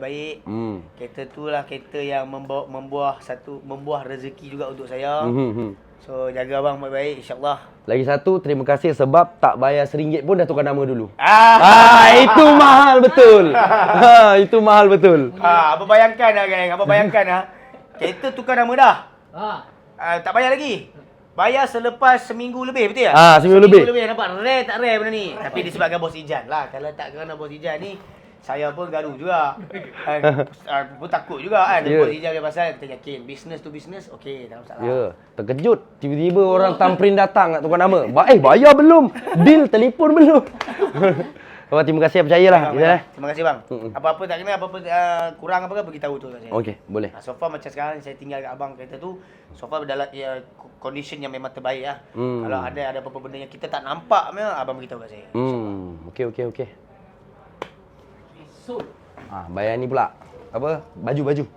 baik. Kereta tu lah kereta yang membuah rezeki juga untuk saya. So jaga abang baik-baik insya-Allah. Lagi satu, terima kasih sebab tak bayar RM1 pun dah tukar nama dulu. Ah, itu mahal betul. Itu mahal betul. Abang bayangkan lah geng, abang bayangkan lah. Kereta tukar nama dah. Tak bayar lagi. Bayar selepas seminggu lebih, betul tak? Seminggu lebih. Nampak rare tak rare benda ni. Tapi disebabkan bos Ijan lah. Kalau tak kerana bos Ijan ni, saya pun gaduh juga. Pun takut juga kan. Bos Ijan punya pasal, kita yakin. Business to business, okey, tak masalah. Ya, terkejut. Tiba-tiba orang Tamprin datang nak tukar nama. Bayar belum? Deal, telefon belum? Abang, terima kasih, percayalah. Terima kasih bang. Apa-apa tak kena, apa-apa kurang apa-apa, beritahu tu saya. Okey, boleh. So far macam sekarang saya tinggal kat abang kereta tu, so far dalam condition yang memang terbaik lah. Kalau ada apa-apa benda yang kita tak nampak, abang beritahu kat saya. Okey. Bayar ni pula. Apa? Baju.